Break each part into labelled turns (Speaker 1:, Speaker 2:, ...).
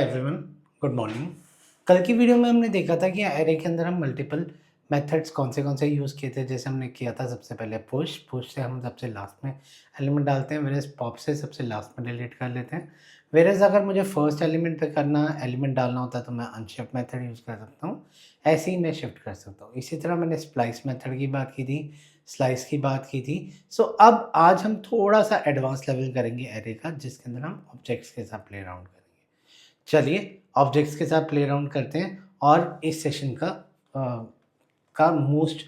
Speaker 1: Everyone, good morning. कल की video में हमने देखा था कि एरे के अंदर हम मल्टीपल मेथड्स कौन से यूज़ किए थे। जैसे हमने किया था सबसे पहले पुश से हम सबसे लास्ट में एलिमेंट डालते हैं, वेरेज़ पॉप से सबसे लास्ट में डिलीट कर लेते हैं। वेरेज़ अगर मुझे फर्स्ट एलिमेंट पे करना एलिमेंट डालना होता है तो मैं अनशिफ्ट मेथड यूज़ कर सकता हूँ। ऐसे ही मैं शिफ्ट कर सकता हूँ। इसी तरह मैंने स्प्लाइस मेथड की बात की थी, स्लाइस की बात की थी। सो अब आज हम थोड़ा-सा एडवांस लेवल करेंगे एरे का, जिसके अंदर हम ऑब्जेक्ट्स के साथ प्ले अराउंड करेंगे। चलिए ऑब्जेक्ट्स के साथ प्ले अराउंड करते हैं और इस सेशन का मोस्ट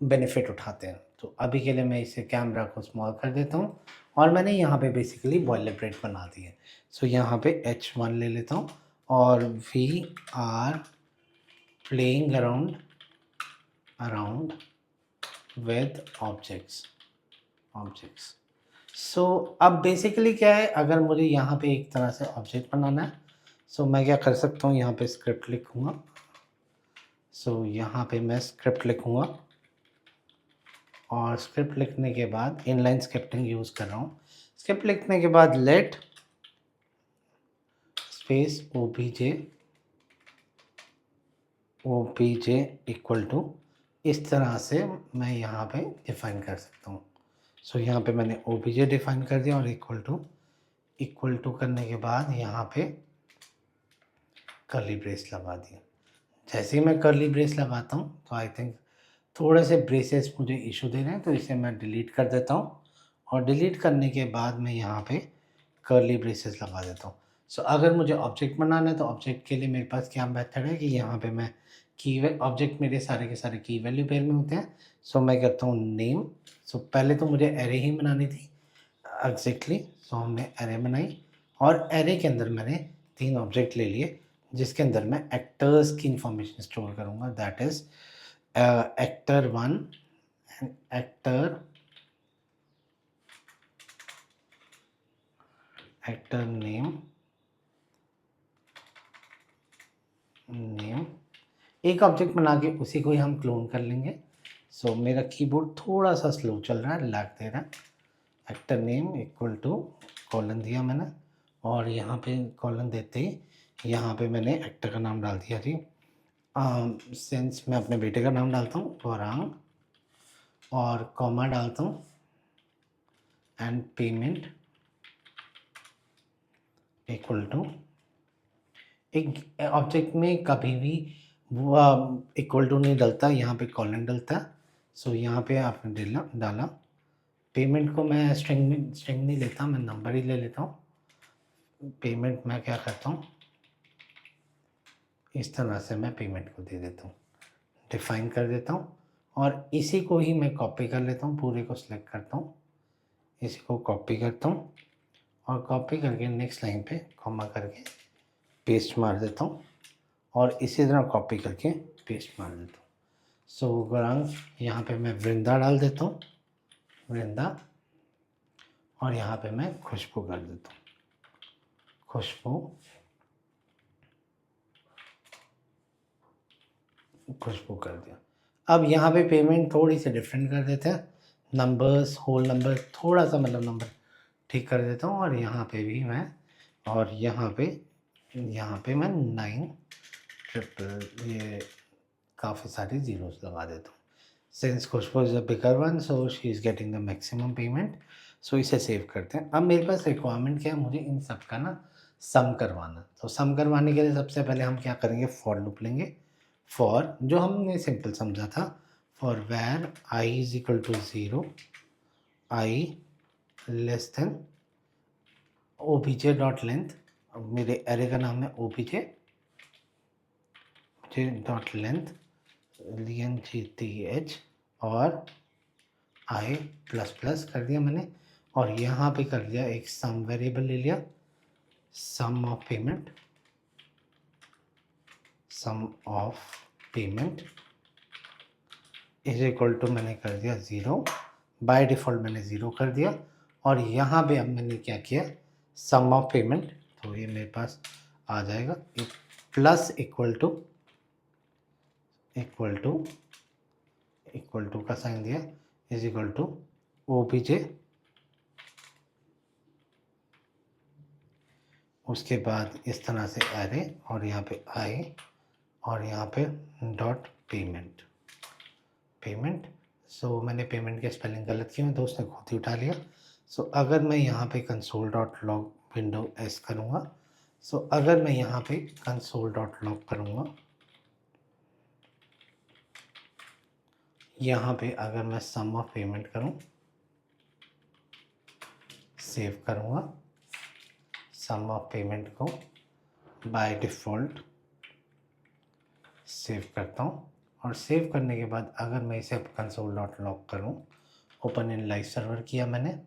Speaker 1: बेनिफिट उठाते हैं। तो अभी के लिए मैं इसे कैमरा को स्मॉल कर देता हूँ और मैंने यहाँ पे बेसिकली बॉयलरप्लेट बना दी है। सो यहाँ पे H1 ले लेता हूँ और we are playing around with objects. So अब बेसिकली क्या है, अगर मुझे यहाँ पे एक तरह से ऑब्जेक्ट बनाना है, सो मैं क्या कर सकता हूँ, यहाँ पे स्क्रिप्ट लिखूँगा। सो यहाँ पे मैं स्क्रिप्ट लिखूँगा और स्क्रिप्ट लिखने के बाद इनलाइन स्क्रिप्टिंग यूज़ कर रहा हूँ। स्क्रिप्ट लिखने के बाद let space OBJ equal to, इस तरह से मैं यहाँ पे डिफ़ाइन कर सकता हूँ। सो यहाँ पे मैंने ओबीजे डिफ़ाइन कर दिया और इक्वल टू करने के बाद यहाँ पे कर्ली ब्रेस लगा दिया। जैसे ही मैं कर्ली ब्रेस लगाता हूँ तो आई थिंक थोड़े से ब्रेसेस मुझे इशू दे रहे हैं, तो इसे मैं डिलीट कर देता हूँ और डिलीट करने के बाद मैं यहाँ पे कर्ली ब्रेसेस लगा देता हूँ। सो अगर मुझे ऑब्जेक्ट बनाना है तो ऑब्जेक्ट के लिए मेरे पास क्या मेथड है कि यहाँ पे मैं ऑब्जेक्ट मेरे सारे के सारे की वैल्यू पेयर में होते हैं। सो मैं करता हूँ नेम। सो पहले तो मुझे एरे ही बनानी थी एग्जैक्टली। सो हमने एरे बनाई और एरे के अंदर मैंने 3 ऑब्जेक्ट ले लिए, जिसके अंदर मैं एक्टर्स की इंफॉर्मेशन स्टोर करूँगा, that is actor 1 and actor name एक ऑब्जेक्ट बना के उसी को ही हम क्लोन कर लेंगे। सो मेरा कीबोर्ड थोड़ा सा स्लो चल रहा है, लैग दे रहा है। Actor name equal to colon दिया मैंने और यहाँ पे कॉलन देते ही यहाँ पे मैंने एक्टर का नाम डाल दिया जी। सिंस मैं अपने बेटे का नाम डालता हूँ गौरांग और कॉमा डालता हूँ एंड पेमेंट इक्वल टू, एक ऑब्जेक्ट में कभी भी वो इक्वल टू नहीं डलता, यहाँ पे कॉलन डलता है। सो यहाँ पे आपने डाला पेमेंट को मैं स्ट्रिंग नहीं लेता, मैं नंबर ही ले लेता हूँ। पेमेंट मैं क्या करता हूँ, इस तरह से मैं पेमेंट को दे देता हूँ, डिफाइन कर देता हूँ और इसी को ही मैं कॉपी कर लेता हूँ, पूरे को सिलेक्ट करता हूँ, इसी को कॉपी करता हूँ और कॉपी करके नेक्स्ट लाइन पे कॉमा करके पेस्ट मार देता हूँ और इसी तरह कॉपी करके पेस्ट मार देता हूँ। सो गौरांग यहाँ पे मैं वृंदा डाल देता हूँ, वृंदा, और यहाँ पे मैं खुशबू कर देता हूँ, खुशबू कर दिया। अब यहाँ पे पेमेंट थोड़ी सी डिफरेंट कर देते हैं, नंबर्स होल नंबर थोड़ा सा मतलब नंबर ठीक कर देता हूँ और यहाँ पे भी मैं और यहाँ पे मैं 9 ट्रिपल ये काफ़ी सारी ज़ीरोस लगा देता हूँ। Since Khushbu is a bigger one so she is getting the maximum payment. So इसे सेव करते हैं। अब मेरे पास रिक्वायरमेंट क्या है, मुझे इन सब का ना सम करवाना। तो सम करवाने के लिए सबसे पहले हम क्या करेंगे, फॉर लूप लेंगे। फॉर जो हमने सिंपल समझा था, for var i is equal to 0, i less than OBJ dot length, मेरे एरे का नाम है ओबीजे डॉट लेंथ LNGTH और आई प्लस प्लस कर दिया मैंने और यहाँ पे कर दिया एक सम वेरिएबल ले लिया, sum of payment is equal to मैंने कर दिया 0, बाय डिफ़ॉल्ट मैंने 0 कर दिया और यहाँ पे अब मैंने क्या किया, सम ऑफ पेमेंट, तो ये मेरे पास आ जाएगा प्लस इक्वल टू का साइन दिया इज इक्वल टू ओबीजे उसके बाद इस तरह से एरे और यहाँ पे आई और यहाँ पे डॉट पेमेंट। सो मैंने पेमेंट के स्पेलिंग गलत किए तो उसने खुद ही उठा लिया। सो अगर मैं यहाँ पे console dot log window S करूँगा, सो अगर मैं यहाँ पे कंसोल डॉट लॉग करूँगा, यहाँ पे अगर मैं सम ऑफ पेमेंट करूँ, सेव करूँगा, सम ऑफ पेमेंट को बाय डिफ़ॉल्ट सेव करता हूँ और सेव करने के बाद अगर मैं इसे कंसोल डॉट लॉग करूँ, ओपन इन लाइव सर्वर किया मैंने।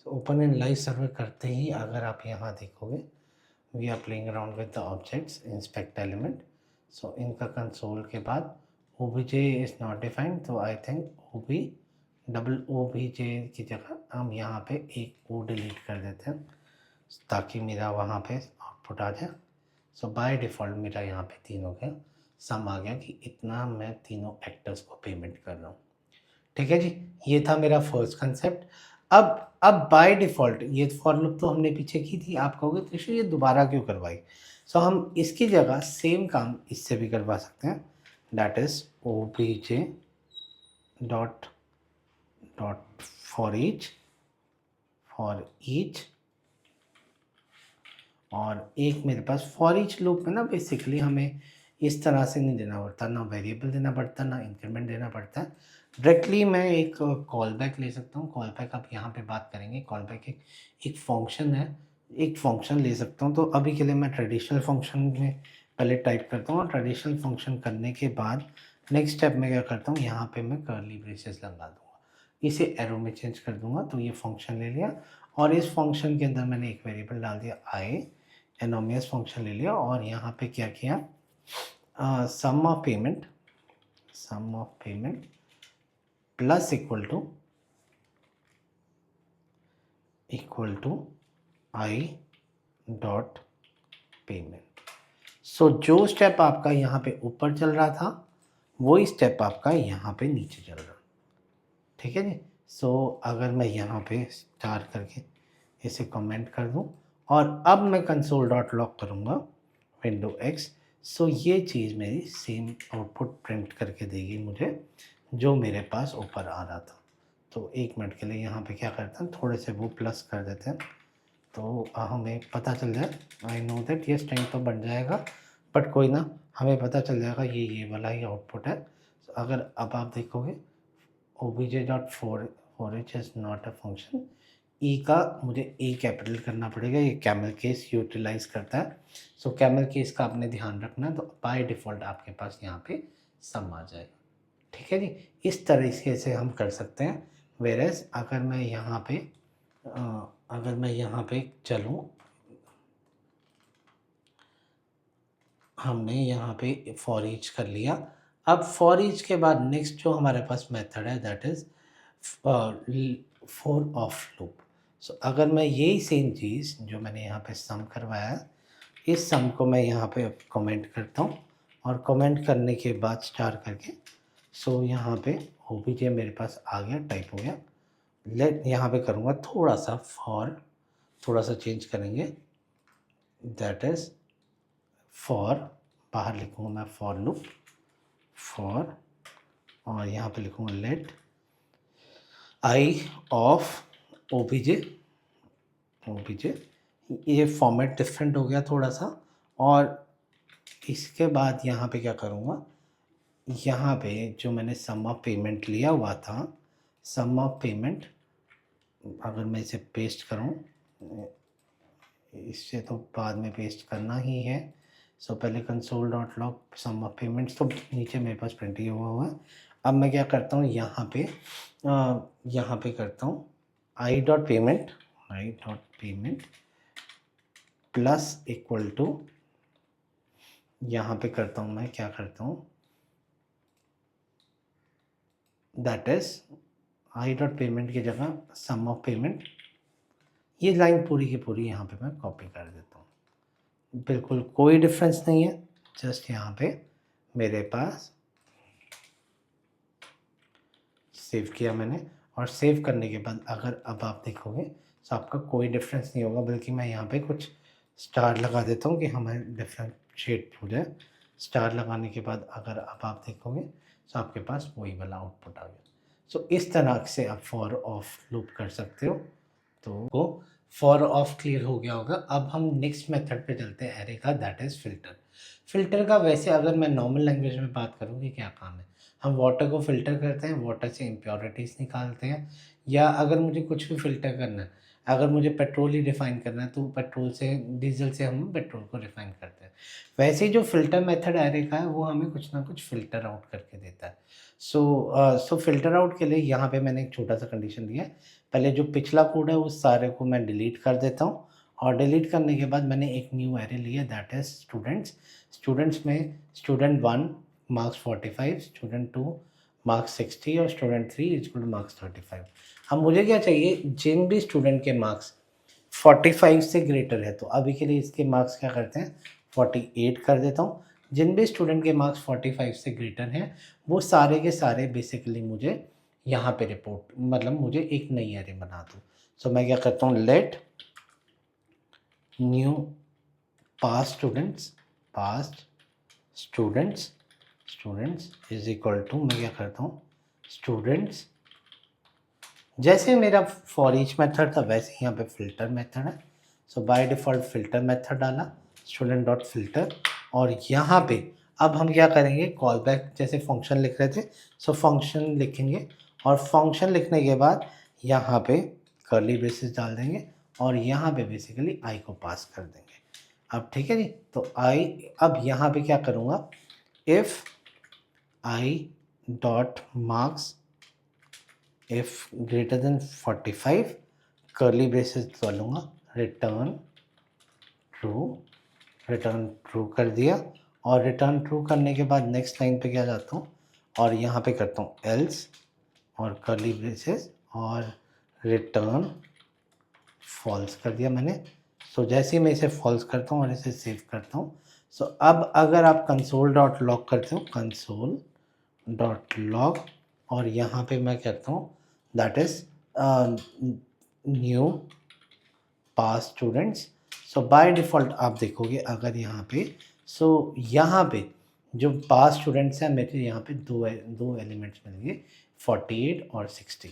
Speaker 1: तो ओपन इन लाइव सर्वर करते ही अगर आप यहाँ देखोगे, we are playing around with the objects, inspect element. So इनका कंसोल के बाद obj इज़ नॉट डिफाइंड, तो आई थिंक obj की जगह हम यहाँ पे एक ओ डिलीट कर देते हैं ताकि मेरा वहाँ पे आउटपुट आ जाए। सो बाय डिफ़ॉल्ट मेरा यहाँ पे तीनों का सम आ गया कि इतना मैं तीनों एक्टर्स को पेमेंट कर रहा हूँ। ठीक है जी, ये था मेरा फर्स्ट कंसेप्ट। अब बाय डिफ़ॉल्ट ये फॉर लूप तो हमने पीछे की थी, आप कहोगे तो ये दोबारा क्यों करवाई? सो हम इसकी जगह सेम काम इससे भी करवा सकते हैं, that is obj dot dot for each और एक मेरे पास फॉर ईच लूप में ना बेसिकली हमें इस तरह से नहीं देना पड़ता, ना वेरिएबल देना पड़ता, ना इंक्रीमेंट देना पड़ता है। डायरेक्टली मैं एक कॉल बैक ले सकता हूँ। कॉल बैक आप यहाँ पे बात करेंगे, कॉल बैक एक फंक्शन है, एक फंक्शन ले सकता हूँ। तो अभी के लिए मैं ट्रेडिशनल फंक्शन में पहले टाइप करता हूँ और ट्रेडिशनल फंक्शन करने के बाद नेक्स्ट स्टेप में क्या करता हूँ, यहाँ पे मैं कर्ली ब्रेसेस लगा दूँगा, इसे एरो में चेंज कर दूँगा। तो ये फंक्शन ले लिया और इस फंक्शन के अंदर मैंने एक वेरिएबल डाल दिया आई, एनोमियस फंक्शन ले लिया और यहाँ पे क्या किया, sum of payment plus equal to I dot payment. So जो स्टेप आपका यहाँ पे ऊपर चल रहा था वही स्टेप आपका यहाँ पे नीचे चल रहा। ठीक है जी। सो अगर मैं यहाँ पे स्टार करके इसे कमेंट कर दूँ और अब मैं कंसोल डॉट लॉग करूँगा विंडो एक्स, सो ये चीज़ मेरी सेम आउटपुट प्रिंट करके देगी मुझे जो मेरे पास ऊपर आ रहा था। तो एक मिनट के लिए यहाँ पे क्या करते हैं, थोड़े से वो प्लस कर देते हैं तो हमें पता चल जाए। आई नो दैट ये स्ट्रिंग तो बन जाएगा बट कोई ना, हमें पता चल जाएगा ये वाला ही आउटपुट है। so, अगर अब आप देखोगे obj dot for each is not a function, ई का मुझे ए कैपिटल करना पड़ेगा, ये कैमल केस यूटिलाइज करता है। सो कैमल केस का आपने ध्यान रखना, तो बाय डिफ़ॉल्ट आपके पास यहाँ पे सम आ जाएगा। ठीक है जी, इस तरीके से हम कर सकते हैं। वेरएज अगर मैं यहाँ पे चलूँ, हमने यहाँ पे फॉर ईच कर लिया। अब फॉर ईच के बाद नेक्स्ट जो हमारे पास मेथड है that is for of loop. So अगर मैं यही सेम चीज़ जो मैंने यहाँ पे सम करवाया है, इस सम को मैं यहाँ पे कमेंट करता हूँ और कमेंट करने के बाद स्टार करके, सो यहाँ पे obj मेरे पास आ गया, टाइप हो गया। लेट यहाँ पे करूँगा थोड़ा सा फॉर, थोड़ा सा चेंज करेंगे, दैट इज़ फॉर, बाहर लिखूँगा मैं फॉर लूप, फॉर और यहाँ पे लिखूँगा लेट आई ऑफ obj। ये फॉर्मेट डिफरेंट हो गया थोड़ा सा। और इसके बाद यहाँ पे क्या करूँगा, यहाँ पे जो मैंने सम ऑफ पेमेंट लिया हुआ था, सम ऑफ पेमेंट अगर मैं इसे पेस्ट करूँ, इससे तो बाद में पेस्ट करना ही है। सो पहले console dot log sum of payments तो नीचे मेरे पास प्रिंट ही हुआ है। अब मैं क्या करता हूँ, यहाँ पे करता हूँ i dot payment plus equal to, यहाँ पे करता हूँ मैं क्या करता हूँ, that is i dot payment की जगह सम ऑफ पेमेंट। ये लाइन पूरी की पूरी यहाँ पे मैं कॉपी कर देता हूँ, बिल्कुल कोई डिफरेंस नहीं है। जस्ट यहाँ पे मेरे पास सेव किया मैंने और सेव करने के बाद अगर अब आप देखोगे तो आपका कोई डिफरेंस नहीं होगा, बल्कि मैं यहाँ पे कुछ स्टार लगा देता हूँ कि हमें डिफरेंशिएट हो जाए। स्टार लगाने के बाद अगर अब आप देखोगे तो आपके पास वही वाला आउटपुट आ गया। सो इस तरह से आप फॉर ऑफ लूप कर सकते हो। तो फॉर ऑफ क्लियर हो गया होगा। अब हम नेक्स्ट मेथड पे चलते हैं एरे का, दैट इज़ फ़िल्टर। फ़िल्टर का वैसे अगर मैं नॉर्मल लैंग्वेज में बात करूँ कि क्या काम है, हम वाटर को फ़िल्टर करते हैं, वाटर से इम्प्योरिटीज़ निकालते हैं, या अगर मुझे कुछ भी फ़िल्टर करना है, अगर मुझे पेट्रोल ही रिफ़ाइन करना है तो पेट्रोल से, डीज़ल से हम पेट्रोल को रिफ़ाइन करते हैं। वैसे ही जो फ़िल्टर मेथड एरे का है वो हमें कुछ ना कुछ फ़िल्टर आउट करके देता है। सो फ़िल्टर आउट के लिए यहाँ पे मैंने एक छोटा-सा कंडीशन दिया है। पहले जो पिछला कोड है उस सारे को मैं डिलीट कर देता हूँ, और डिलीट करने के बाद मैंने एक न्यू एरे लिया, दैट इज़ स्टूडेंट्स। स्टूडेंट्स में स्टूडेंट 1 मार्क्स 45, स्टूडेंट 2 मार्क्स 60 और student 3 is equal two marks 35। अब मुझे क्या चाहिए, जिन भी स्टूडेंट के मार्क्स 45 से ग्रेटर है, तो अभी के लिए इसके मार्क्स क्या करते हैं 48 कर देता हूँ। जिन भी स्टूडेंट के मार्क्स 45 से ग्रेटर हैं वो सारे के सारे बेसिकली मुझे यहाँ पे रिपोर्ट, मतलब मुझे एक नई एरे बना दो। सो मैं क्या करता हूँ, let new past students students is equal to, मैं क्या करता हूँ स्टूडेंट्स, जैसे मेरा फॉर ईच मेथड था वैसे यहाँ पे फिल्टर मेथड है। सो बाय डिफ़ॉल्ट फिल्टर मेथड डाला, स्टूडेंट डॉट फिल्टर, और यहाँ पे अब हम क्या करेंगे, कॉल बैक जैसे फंक्शन लिख रहे थे, सो फंक्शन लिखेंगे, और फंक्शन लिखने के बाद यहाँ पे कर्ली ब्रेसेस डाल देंगे, और यहाँ पे बेसिकली आई को पास कर देंगे। अब ठीक है जी, तो आई, अब यहाँ पे क्या करूँगा, if I dot marks if greater than 45 curly braces डालूँगा, रिटर्न ट्रू कर दिया, और रिटर्न ट्रू करने के बाद नेक्स्ट लाइन पे क्या जाता हूँ और यहाँ पे करता हूँ एल्स और कर्ली ब्रेसेस और रिटर्न फॉल्स कर दिया मैंने। सो जैसे ही मैं इसे फॉल्स करता हूँ और इसे सेव करता हूँ, सो अब अगर आप कंसोल डॉट लॉग करते हो, कंसोल डॉट लॉग, और यहाँ पे मैं कहता हूँ that is new pass students. So by default आप देखोगे अगर यहाँ पे, सो यहाँ पे जो पास स्टूडेंट्स हैं मेरे यहाँ पे दो एलिमेंट्स मिलेंगे, 48 और 60।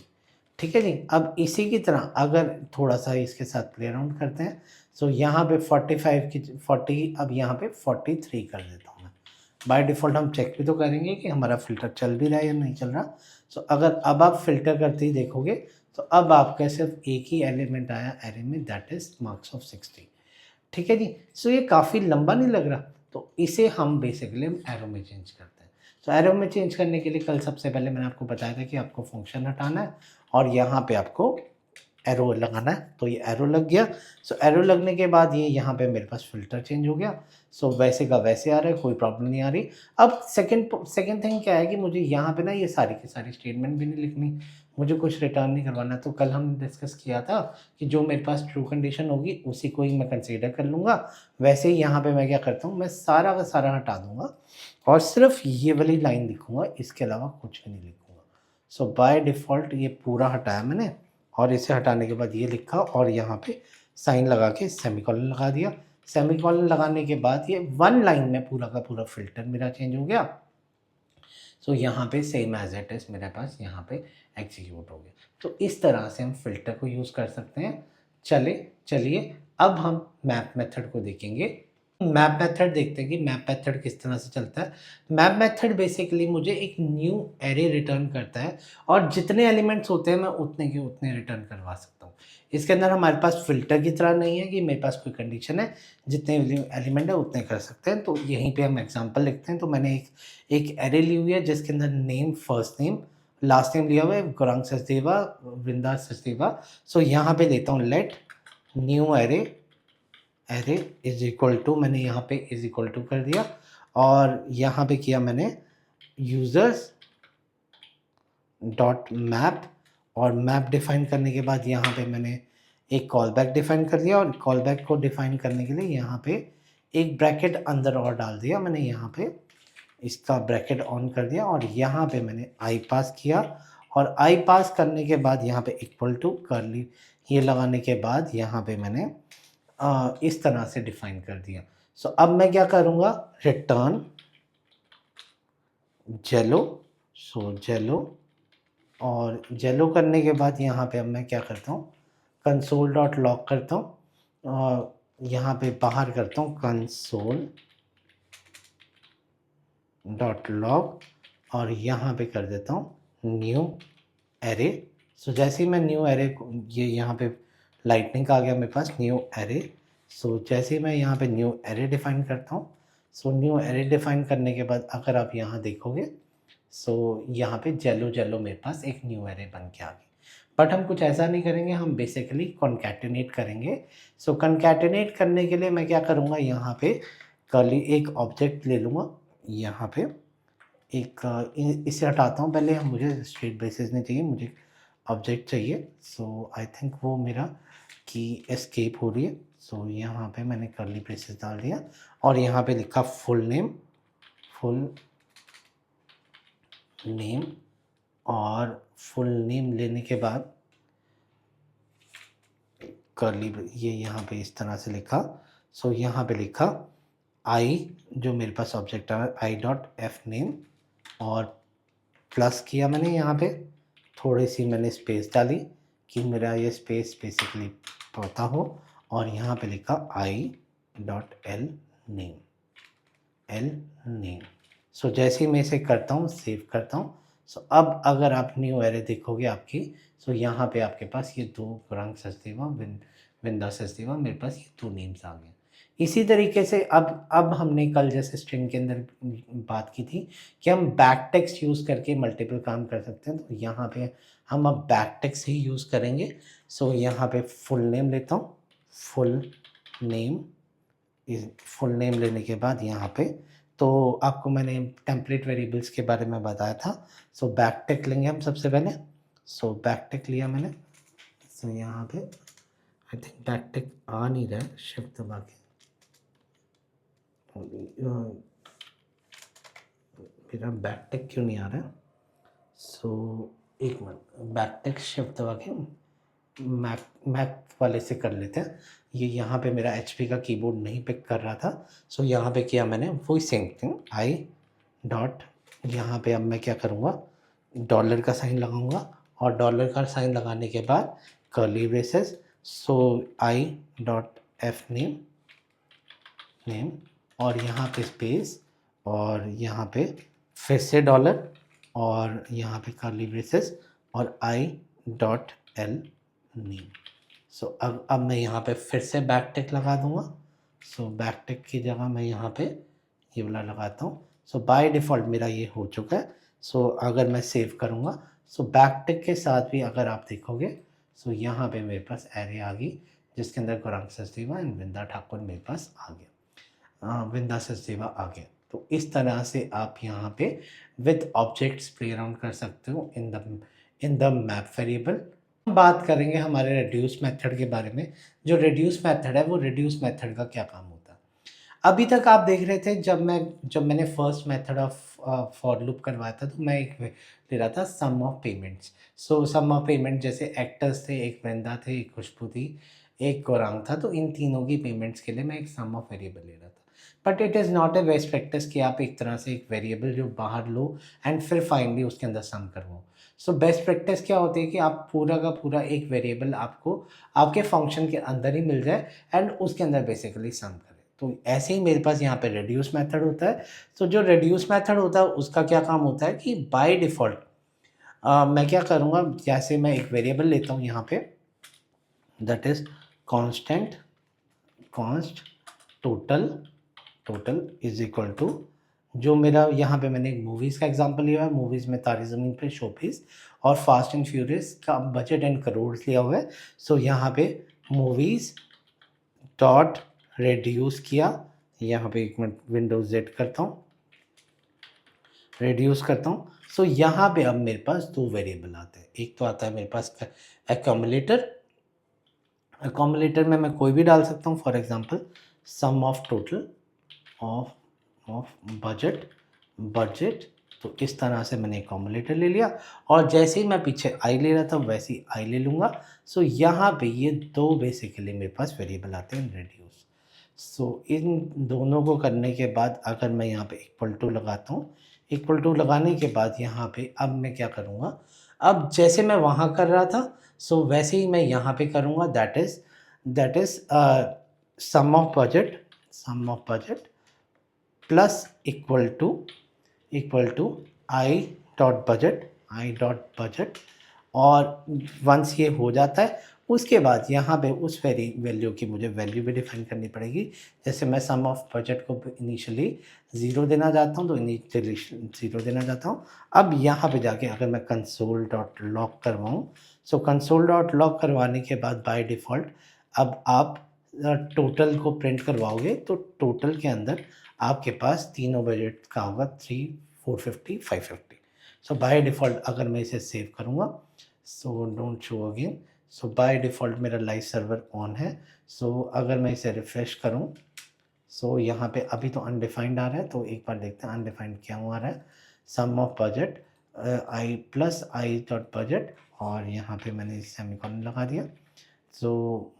Speaker 1: ठीक है जी, अब इसी की तरह अगर थोड़ा सा इसके साथ प्ले अराउंड करते हैं, सो यहाँ पे 45 की 40, अब यहाँ पे 43 कर देता हूँ मैं। बाय डिफ़ॉल्ट हम चेक भी तो करेंगे कि हमारा फ़िल्टर चल भी रहा है या नहीं चल रहा। सो अगर अब आप फ़िल्टर करते ही देखोगे तो अब आपका सिर्फ एक ही एलिमेंट आया एरे में, दैट इज़ मार्क्स ऑफ 60। ठीक है जी, सो ये काफ़ी लंबा नहीं लग रहा, तो इसे हम बेसिकली हम एरो में चेंज करते हैं। सो एरो में चेंज करने के लिए कल सबसे पहले मैंने आपको बताया था कि आपको फंक्शन हटाना है और यहाँ पे आपको एरो लगाना है, तो ये एरो लग गया। सो एरो लगने के बाद ये यहाँ पे मेरे पास फ़िल्टर चेंज हो गया। सो वैसे का वैसे आ रहा है, कोई प्रॉब्लम नहीं आ रही। अब सेकंड थिंग क्या है कि मुझे यहाँ पे ना ये सारी की सारी स्टेटमेंट भी नहीं लिखनी, मुझे कुछ रिटर्न नहीं करवाना। तो कल हमने डिस्कस किया था कि जो मेरे पास ट्रू कंडीशन होगी उसी को ही मैं कंसीडर कर लूँगा। वैसे ही यहाँ पे मैं क्या करता हूँ, मैं सारा का सारा हटा दूँगा और सिर्फ ये वाली लाइन लिखूँगा, इसके अलावा कुछ भी नहीं लिखूँगा। सो बाय डिफ़ॉल्ट ये पूरा हटाया मैंने, और इसे हटाने के बाद ये लिखा और यहाँ पे साइन लगा के सेमीकोलन लगा दिया। सेमीकोलन लगाने के बाद ये वन लाइन में पूरा का पूरा फ़िल्टर मेरा चेंज हो गया। सो यहाँ पे सेम एज़ इट इज़ मेरे पास यहाँ पे एग्जीक्यूट हो गया। तो इस तरह से हम फ़िल्टर को यूज़ कर सकते हैं। चलिए अब हम मैप मेथड को देखेंगे। मैप मेथड देखते हैं कि मैप मेथड किस तरह से चलता है। मैप मेथड बेसिकली मुझे एक न्यू एरे रिटर्न करता है और जितने एलिमेंट्स होते हैं मैं उतने के उतने रिटर्न करवा सकता हूँ। इसके अंदर हमारे पास फ़िल्टर की तरह नहीं है कि मेरे पास कोई कंडीशन है, जितने एलिमेंट है उतने कर सकते हैं। तो यहीं पे हम एग्ज़ाम्पल लिखते हैं। तो मैंने एक एरे ली हुई है जिसके अंदर name, first name, last name लिया हुआ है गौरांग सचदेवा, वृंदा सचदेवा। सो यहाँ पे देता हूँ let new array is equal to, मैंने यहाँ पे इज इक्वल टू कर दिया और यहाँ पे किया मैंने यूज़र्स डॉट मैप, और मैप डिफाइन करने के बाद यहाँ पे मैंने एक कॉल बैक डिफाइन कर दिया, और कॉल बैक को डिफाइन करने के लिए यहाँ पे एक ब्रैकेट अंदर और डाल दिया मैंने, यहाँ पे इसका ब्रैकेट ऑन कर दिया और यहाँ पे मैंने आई पास किया, और आई पास करने के बाद यहाँ पे इक्वल टू कर्ली ये लगाने के बाद यहाँ पे मैंने इस तरह से डिफाइन कर दिया। सो अब मैं क्या करूँगा, रिटर्न जेलो, सो जेलो, और जेलो करने के बाद यहाँ पे अब मैं क्या करता हूँ, कंसोल डॉट लॉग करता हूँ और यहाँ पे बाहर करता हूँ कंसोल डॉट लॉग और यहाँ पे कर देता हूँ न्यू एरे। सो जैसे ही मैं न्यू एरे ये यहाँ पे लाइटनिंग आ गया मेरे पास न्यू एरे। सो जैसे ही मैं यहाँ पे न्यू एरे डिफाइन करता हूँ, सो न्यू एरे डिफाइन करने के बाद अगर आप यहाँ देखोगे, सो यहाँ पे जेलो जेलो मेरे पास एक न्यू एरे बन के आ गई। बट हम कुछ ऐसा नहीं करेंगे, हम बेसिकली कॉन्कैटिनेट करेंगे। सो कॉन्कैटिनेट करने के लिए मैं क्या करूँगा, यहाँ पे कर्ली एक ऑब्जेक्ट ले लूँगा, यहाँ पे एक इसे हटाता हूँ पहले, मुझे स्ट्रेट ब्रेसेस नहीं चाहिए, मुझे ऑब्जेक्ट चाहिए। सो आई थिंक वो मेरा की एस्केप हो रही है। सो यहाँ पे मैंने कर्ली ब्रेसेस डाल दिया और यहाँ पे लिखा फुल नेम और फुल नेम लेने के बाद कर्ली ये यहाँ पे इस तरह से लिखा। सो यहाँ पे लिखा आई, जो मेरे पास ऑब्जेक्ट है आई डॉट एफ नेम, और प्लस किया मैंने यहाँ पे, थोड़ी सी मैंने स्पेस डाली कि मेरा ये स्पेस बेसिकली पता हो, और यहाँ पे लिखा आई डॉट एल नेम। सो जैसे ही मैं इसे करता हूँ, सेव करता हूँ, सो अब अगर आप न्यू एरे देखोगे आपकी, सो यहाँ पे आपके पास ये दो रंग सचदेवा विंदा सचदेवा, मेरे पास ये दो नेम्स आ गए। इसी तरीके से अब हमने कल जैसे स्ट्रिंग के अंदर बात की थी कि हम बैक टेक्स्ट यूज़ करके मल्टीपल काम कर सकते हैं, तो यहाँ पे हम अब बैक टेक्स्ट ही यूज़ करेंगे। सो यहाँ पे फुल नेम लेता हूँ, फुल नेम लेने के बाद यहाँ पे तो आपको मैंने टेम्पलेट वेरिएबल्स के बारे में बताया था। सो बैक टेक लेंगे हम सबसे पहले। सो बैक टेक लिया मैंने। सो यहाँ पे आई थिंक बैक टेक आ नहीं रहा है, शिफ्ट दबा के मेरा बैक टेक क्यों नहीं आ रहा है। सो एक मिनट, बैक टेक शिफ्ट दबा के मैक वाले से कर लेते हैं। ये यहाँ पे मेरा HP का कीबोर्ड नहीं पिक कर रहा था। सो यहाँ पे किया मैंने वही सेम थिंग, आई डॉट, यहाँ पे अब मैं क्या करूँगा, डॉलर का साइन लगाऊंगा और डॉलर का साइन लगाने के बाद curly braces. So I dot F name और यहाँ पे स्पेस और यहाँ पे फिर से डॉलर और यहाँ पे कर्ली ब्रेसेस और आई डॉट एल नेम। सो अब मैं यहाँ पे फिर से बैक टिक लगा दूँगा। सो बैक टिक की जगह मैं यहाँ पे ये वाला लगाता हूँ। सो बाय डिफ़ॉल्ट मेरा ये हो चुका है। सो अगर मैं सेव करूँगा, सो बैक टिक के साथ भी अगर आप देखोगे, सो यहाँ पे मेरे पास एरे आ गई जिसके अंदर गौरांग सचदेवा एंड विंदा ठाकुर मेरे पास आ गया, विंदा सचदेवा आ गया। तो इस तरह से आप यहाँ पे विद ऑब्जेक्ट्स प्ले अराउंड कर सकते हो इन द मैप वेरिएबल। बात करेंगे हमारे रेड्यूस मेथड के बारे में। जो रेड्यूस मेथड है, वो रेड्यूस मेथड का क्या काम होता है। अभी तक आप देख रहे थे जब मैंने first method of for loop करवाया था, तो मैं एक ले रहा था sum of payments. So sum of payment जैसे एक्टर्स थे, एक वृंदा थे, एक खुशबू थी, एक गौरांग था, तो इन तीनों की पेमेंट्स के लिए मैं एक सम ऑफ वेरिएबल ले रहा था। But it is not a best practice कि आप एक तरह से एक वेरिएबल जो बाहर लो एंड फिर फाइनली उसके अंदर सम करवाओ। सो बेस्ट प्रैक्टिस क्या होती है कि आप पूरा का पूरा एक वेरिएबल आपको आपके फंक्शन के अंदर ही मिल जाए एंड उसके अंदर बेसिकली सम करें। तो ऐसे ही मेरे पास यहाँ पे रिड्यूस मेथड होता है। तो जो रिड्यूस मेथड होता है उसका क्या काम होता है कि बाय डिफ़ॉल्ट मैं क्या करूँगा, जैसे मैं एक वेरिएबल लेता हूँ यहाँ पे, that is constant const total is equal to, जो मेरा यहाँ पे मैंने एक मूवीज़ का एग्जांपल लिया है, मूवीज़ में तारे ज़मीन पे, शोपीस और फास्ट एंड फ्यूरियस का बजट एंड करोड़ लिया हुआ है। सो यहाँ पे मूवीज़ डॉट रिड्यूस किया, यहाँ पे एक मिनट विंडोज Z करता हूँ, रिड्यूस करता हूँ। सो यहाँ पे अब मेरे पास दो वेरिएबल आते हैं। एक तो आता है मेरे पास अकोमोलेटर में मैं कोई भी डाल सकता हूँ, for example sum of total of budget तो इस तरह से मैंने एक्यूमुलेटर ले लिया और जैसे ही मैं पीछे आई ले रहा था वैसे ही आई ले लूँगा। सो यहाँ पे ये 2 बेसिकली मेरे पास वेरिएबल आते हैं रेड्यूस। सो इन दोनों को करने के बाद अगर मैं यहाँ पे इक्वल टू लगाता हूँ, इक्वल टू लगाने के बाद यहाँ पे अब मैं क्या करूँगा, अब जैसे मैं वहाँ कर रहा था सो वैसे ही मैं यहाँ पे करूँगा, that is sum of budget plus equal to I dot budget. और वंस ये हो जाता है उसके बाद यहाँ पे उस वैल्यू की मुझे वैल्यू भी डिफाइन करनी पड़ेगी। जैसे मैं सम ऑफ बजट को इनिशियली 0 देना चाहता हूँ तो इनिशियली 0 देना चाहता हूँ। अब यहाँ पे जाके अगर मैं कंसोल डॉट लॉग करवाऊँ, सो कंसोल डॉट लॉग करवाने के बाद बाय डिफ़ॉल्ट अब आप टोटल को प्रिंट करवाओगे तो टोटल के अंदर आपके पास तीनों बजट का होगा 3, 450, 550। सो बाय डिफ़ॉल्ट अगर मैं इसे सेव करूँगा, so don't show again, so by default मेरा लाइव सर्वर ऑन है। सो अगर मैं इसे रिफ़्रेश करूँ, सो यहाँ पे अभी तो अनडिफाइंड आ रहा है, तो एक बार देखते हैं अनडिफाइंड क्यों आ रहा है। Sum of budget I plus I dot budget और यहाँ पे मैंने सेमीकोलन लगा दिया। So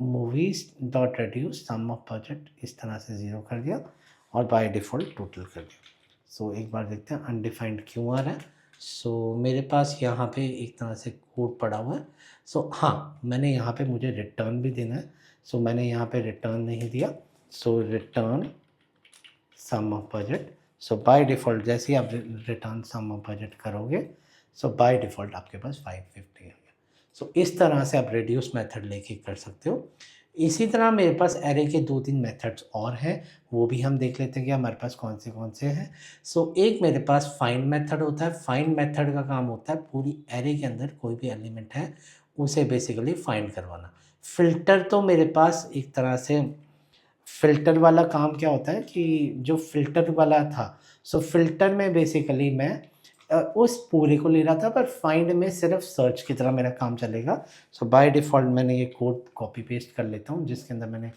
Speaker 1: movies dot reduce sum of budget इस तरह से 0 कर दिया और बाय डिफ़ॉल्ट टोटल कर दिया। सो एक बार देखते हैं अनडिफाइंड क्यों आ रहा है। सो मेरे पास यहाँ पे एक तरह से कोड पड़ा हुआ है। सो हाँ, मैंने यहाँ पे मुझे रिटर्न भी देना है। सो मैंने यहाँ पे रिटर्न नहीं दिया। So return sum of budget. So by default जैसे ही आप रिटर्न सम ऑफ बजट करोगे, सो बाय डिफ़ॉल्ट आपके पास 550 आ गया। सो इस तरह से आप रिड्यूस मेथड लेके कर सकते हो। इसी तरह मेरे पास एरे के 2-3 मेथड्स और हैं, वो भी हम देख लेते हैं कि हमारे पास कौन से हैं। सो एक मेरे पास फाइंड मेथड होता है। फाइंड मेथड का काम होता है पूरी एरे के अंदर कोई भी एलिमेंट है उसे बेसिकली फाइंड करवाना। फ़िल्टर तो मेरे पास एक तरह से फ़िल्टर वाला काम क्या होता है कि जो फ़िल्टर वाला था, सो फ़िल्टर में बेसिकली मैं उस पूरे को ले रहा था, पर फाइंड में सिर्फ सर्च की तरह मेरा काम चलेगा। सो बाय डिफ़ॉल्ट मैंने ये कोड कॉपी पेस्ट कर लेता हूँ जिसके अंदर मैंने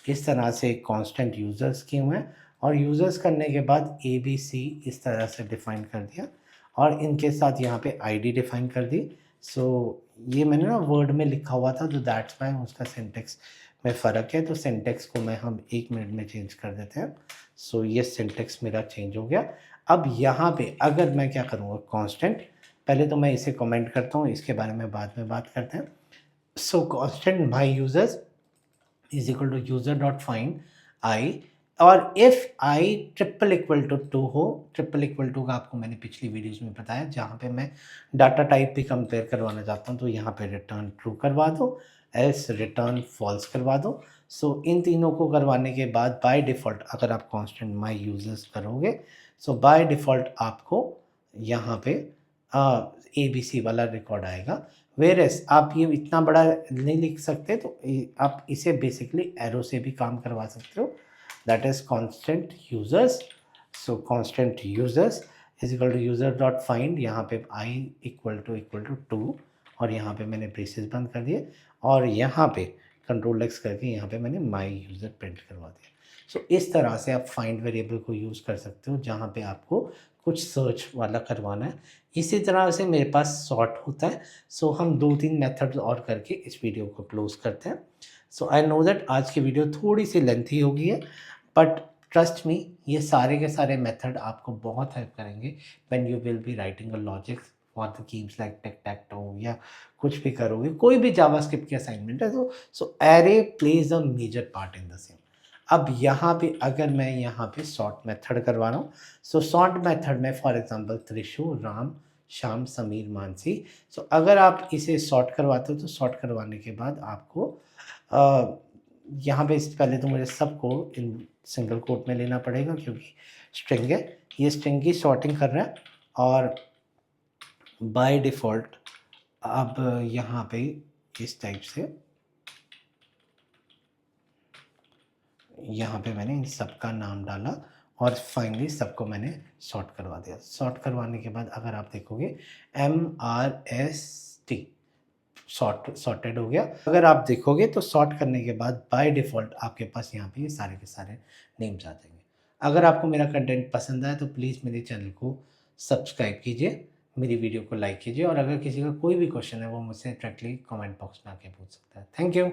Speaker 1: इस तरह से कांस्टेंट यूज़र्स किए हुए हैं और यूज़र्स करने के बाद ABC इस तरह से डिफ़ाइन कर दिया और इनके साथ यहाँ पे ID डिफ़ाइन कर दी। सो ये मैंने ना वर्ड में लिखा हुआ था तो दैट्स व्हाई उसका सिंटैक्स में फ़र्क है, तो सिंटैक्स को मैं हम 1 मिनट में चेंज कर देते हैं। सो ये सिंटैक्स मेरा चेंज हो गया। अब यहाँ पे अगर मैं क्या करूँगा कांस्टेंट, पहले तो मैं इसे कमेंट करता हूँ, इसके बारे में बाद में बात करते हैं। So constant my users is equal to user dot find I और if I triple equal to 2 हो, ट्रिपल इक्वल टू का आपको मैंने पिछली वीडियोस में बताया जहाँ पे मैं डाटा टाइप भी कंपेयर करवाना चाहता हूँ तो यहाँ पे रिटर्न ट्रू करवा दो, एल्स रिटर्न फॉल्स करवा दो। सो इन तीनों को करवाने के बाद बाय डिफ़ॉल्ट अगर आप कांस्टेंट माय यूजर्स करोगे, सो बाय डिफ़ॉल्ट आपको यहाँ पे ABC वाला रिकॉर्ड आएगा। वेयरएज़ आप ये इतना बड़ा नहीं लिख सकते तो आप इसे बेसिकली एरो से भी काम करवा सकते हो, that is constant users. So constant users is equal to user dot find, यहाँ पे आई इक्वल टू 2 और यहाँ पे मैंने ब्रेसेस बंद कर दिए और यहाँ पे कंट्रोल एक्स करके यहाँ पे मैंने माई यूज़र प्रिंट करवा दिया। सो इस तरह से आप फाइंड वेरिएबल को यूज़ कर सकते हो जहाँ पे आपको कुछ सर्च वाला करवाना है। इसी तरह से मेरे पास सॉर्ट होता है। सो हम 2-3 मेथड्स और करके इस वीडियो को क्लोज़ करते हैं। सो आई नो दैट आज की वीडियो थोड़ी सी लेंथी हो गई है, बट ट्रस्ट मी ये सारे के सारे मेथड आपको बहुत हेल्प करेंगे when you will be writing a logic for the games like tic tac toe या कुछ भी करोगे, कोई भी जावास्क्रिप्ट की असाइनमेंट है तो so array plays a major part in the same. अब यहाँ पे अगर मैं यहाँ पे सॉर्ट मेथड करवा रहा हूँ, सो सॉर्ट मेथड में फॉर एग्जांपल त्रिशु, राम, श्याम, समीर, मानसी, सो अगर आप इसे सॉर्ट करवाते हो तो सॉर्ट करवाने के बाद आपको यहाँ पे पहले तो मुझे सबको इन सिंगल कोट में लेना पड़ेगा क्योंकि स्ट्रिंग है, ये स्ट्रिंग की सॉर्टिंग कर रहा है और बाय डिफ़ॉल्ट अब यहाँ पे इस टाइप से यहाँ पे मैंने इन सबका नाम डाला और फाइनली सबको मैंने सॉर्ट करवा दिया। सॉर्ट करवाने के बाद अगर आप देखोगे MRST सॉर्टेड हो गया। अगर आप देखोगे तो सॉर्ट करने के बाद बाय डिफ़ॉल्ट आपके पास यहाँ पे ये सारे के सारे नेम्स आ जाएंगे। अगर आपको मेरा कंटेंट पसंद आए तो प्लीज़ मेरे चैनल को सब्सक्राइब कीजिए, मेरी वीडियो को लाइक कीजिए और अगर किसी का कोई भी क्वेश्चन है वो मुझसे डायरेक्टली कमेंट बॉक्स में आके पूछ सकता है। Thank you.